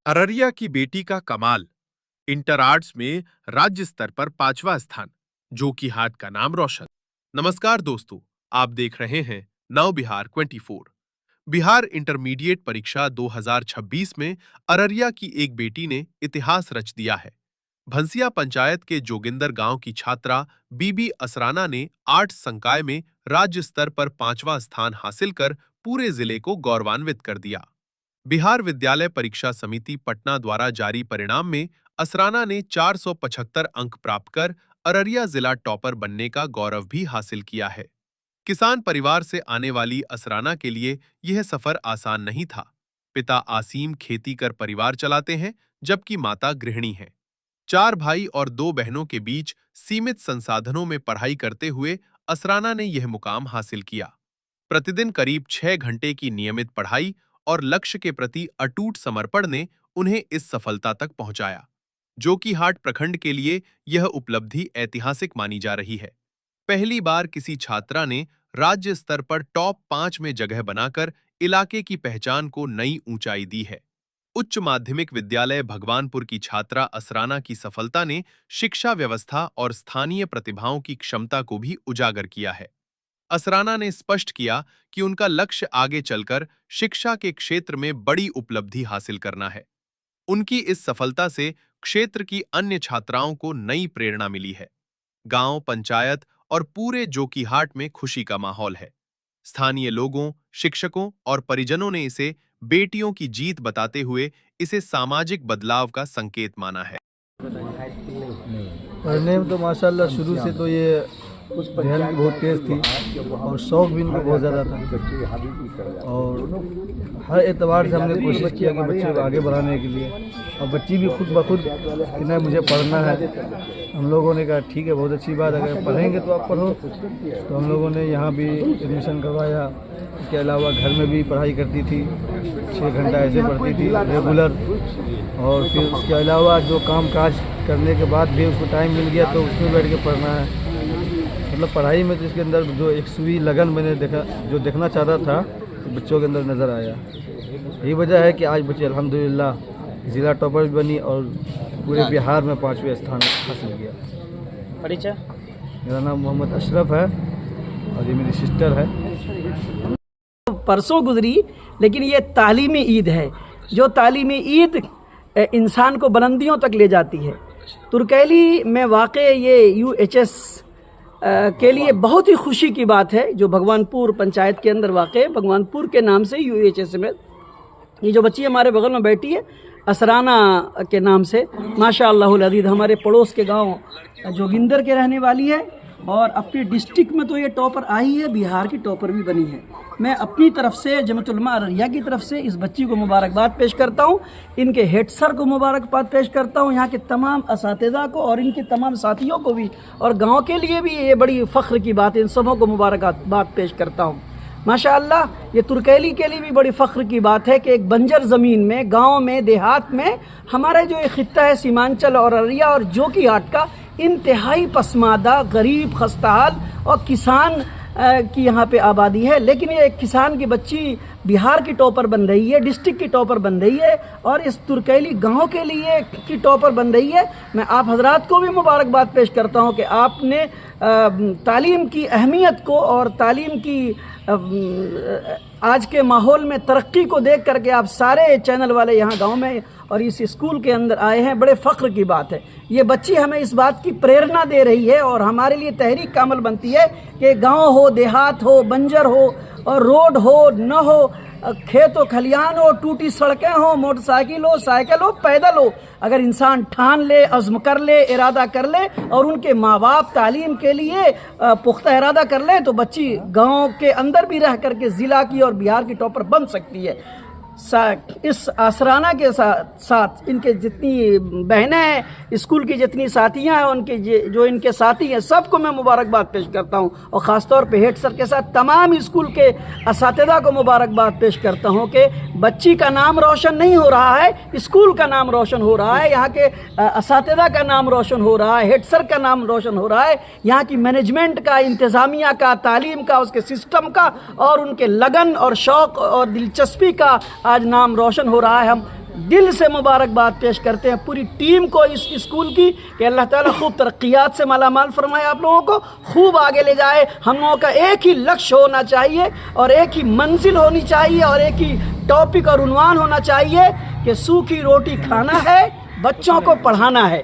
अररिया की बेटी का कमाल। इंटर आर्ट्स में राज्य स्तर पर 5वां स्थान। जोकीहाट का नाम रोशन। नमस्कार दोस्तों, आप देख रहे हैं नव बिहार 24। बिहार इंटरमीडिएट परीक्षा 2026 में अररिया की एक बेटी ने इतिहास रच दिया है। भंसिया पंचायत के जोगिंदर गांव की छात्रा बीबी असराना ने आर्ट्स संकाय में राज्य स्तर पर 5वां स्थान हासिल कर पूरे जिले को गौरवान्वित कर दिया। बिहार विद्यालय परीक्षा समिति पटना द्वारा जारी परिणाम में असराना ने 475 अंक प्राप्त कर अररिया जिला टॉपर बनने का गौरव भी हासिल किया है। किसान परिवार से आने वाली असराना के लिए यह सफर आसान नहीं था। पिता आसीम खेती कर परिवार चलाते हैं, जबकि माता गृहिणी हैं। 4 भाई और 2 बहनों के बीच सीमित संसाधनों में पढ़ाई करते हुए असराना ने यह मुकाम हासिल किया। प्रतिदिन करीब 6 घंटे की नियमित पढ़ाई और लक्ष्य के प्रति अटूट समर्पण ने उन्हें इस सफलता तक पहुंचाया। जोकीहाट प्रखंड के लिए यह उपलब्धि ऐतिहासिक मानी जा रही है। पहली बार किसी छात्रा ने राज्य स्तर पर टॉप 5 में जगह बनाकर इलाके की पहचान को नई ऊंचाई दी है। उच्च माध्यमिक विद्यालय भगवानपुर की छात्रा असराना की सफलता ने शिक्षा व्यवस्था और स्थानीय प्रतिभाओं की क्षमता को भी उजागर किया है। असराना ने स्पष्ट किया कि उनका लक्ष्य आगे चलकर शिक्षा के क्षेत्र में बड़ी उपलब्धि हासिल करना है। उनकी इस सफलता से क्षेत्र की अन्य छात्राओं को नई प्रेरणा मिली है। गांव, पंचायत और पूरे जोकीहाट में खुशी का माहौल है। स्थानीय लोगों, शिक्षकों और परिजनों ने इसे बेटियों की जीत बताते हुए इसे सामाजिक बदलाव का संकेत माना है। पढ़ने में तो माशाल्लाह शुरू से तो ये ध्यान की बहुत तेज़ थी और शौक़ भी इनको बहुत ज़्यादा था और हर एतबार से हमने कोशिश किया कि बच्चे को आगे बढ़ाने के लिए, और बच्ची भी खुद ब खुद कि नहीं मुझे पढ़ना है। हम लोगों ने कहा ठीक है, बहुत अच्छी बात, अगर पढ़ेंगे तो आप पढ़ो। तो हम लोगों ने यहाँ भी एडमिशन करवाया। इसके अलावा घर में भी पढ़ाई करती थी, 6 घंटा ऐसे पढ़ती थी रेगुलर। और फिर उसके अलावा जो काम काज करने के बाद भी उसको टाइम मिल गया तो उसमें बैठ के पढ़ना है। मतलब पढ़ाई में जिसके अंदर जो एक सुई लगन मैंने देखा, जो देखना चाहता था, तो बच्चों के अंदर नज़र आया। यही वजह है कि आज बच्चे अल्हम्दुलिल्लाह ज़िला टॉपर भी बनी और पूरे बिहार में 5वें स्थान हासिल किया। परिचय? मेरा नाम मोहम्मद अशरफ है और ये मेरी सिस्टर है। परसों गुजरी, लेकिन ये तालीमी ईद है। जो तालीमी ईद इंसान को बुलंदियों तक ले जाती है। तुर्कैली में वाक़े ये UHS के लिए बहुत ही खुशी की बात है, जो भगवानपुर पंचायत के अंदर वाक़े भगवानपुर के नाम से UHS में ये जो बच्ची हमारे बगल में बैठी है असराना के नाम से, माशाअल्लाहुल अज़ीज़, हमारे पड़ोस के गांव जोगिंदर के रहने वाली है और अपनी डिस्ट्रिक्ट में तो ये टॉपर आई है, बिहार की टॉपर भी बनी है। मैं अपनी तरफ से जमीयत उलमा अररिया की तरफ से इस बच्ची को मुबारकबाद पेश करता हूँ। इनके हेड सर को मुबारकबाद पेश करता हूँ, यहाँ के तमाम असातिज़ा को और इनके तमाम साथियों को भी, और गांव के लिए भी ये बड़ी फ़ख्र की बात है। इन सबों को मुबारकबाद पेश करता हूँ। माशाअल्लाह, ये तुर्कैली के लिए भी बड़ी फ़ख्र की बात है कि एक बंजर ज़मीन में, गांव में, देहात में हमारा जो एक ख़ित्ता है सीमांचल और अररिया और जोकीहाट का, इंतहाई पसमादा, गरीब, खस्ताहाल और किसान की यहाँ पे आबादी है। लेकिन ये एक किसान की बच्ची बिहार की टॉपर बन रही है, डिस्ट्रिक्ट की टॉपर बन रही है और इस तुर्कैली गांव के लिए की टॉपर बन रही है। मैं आप हजरात को भी मुबारकबाद पेश करता हूँ कि आपने तालीम की अहमियत को और तालीम की आज के माहौल में तरक्की को देख करके आप सारे चैनल वाले यहाँ गांव में और इस स्कूल के अंदर आए हैं। बड़े फ़ख्र की बात है। ये बच्ची हमें इस बात की प्रेरणा दे रही है और हमारे लिए तहरीक का अमल बनती है कि गांव हो, देहात हो, बंजर हो और रोड हो न हो, खेत हो, खलियान हो, टूटी सड़कें हो, मोटरसाइकिल हो, साइकिल हो, पैदल हो, अगर इंसान ठान ले, अज़्म कर ले, इरादा कर ले और उनके माँ बाप तालीम के लिए पुख्ता इरादा कर ले, तो बच्ची गांव के अंदर भी रह करके ज़िला की और बिहार की टॉपर बन सकती है। इस असराना के साथ इनके जितनी बहनें हैं, स्कूल की जितनी साथियां हैं, उनके जो इनके साथी हैं, सबको मैं मुबारकबाद पेश करता हूं और ख़ास तौर पे हेड सर के साथ तमाम स्कूल के असातिज़ा को मुबारकबाद पेश करता हूं कि बच्ची का नाम रोशन नहीं हो रहा है, स्कूल का नाम रोशन हो रहा है, यहाँ के असातिज़ा का नाम रोशन हो रहा है, हेड सर का नाम रोशन हो रहा है, यहाँ की मैनेजमेंट का, इंतज़ामिया का, तालीम का, उसके सिस्टम का और उनके लगन और शौक़ और दिलचस्पी का आज नाम रोशन हो रहा है। हम दिल से मुबारकबाद पेश करते हैं पूरी टीम को इस स्कूल की कि अल्लाह ताला खूब तरक्कियात से मालामाल फरमाए, आप लोगों को खूब आगे ले जाए। हम लोगों का एक ही लक्ष्य होना चाहिए और एक ही मंजिल होनी चाहिए और एक ही टॉपिक और उन्वान होना चाहिए कि सूखी रोटी खाना है, बच्चों को पढ़ाना है।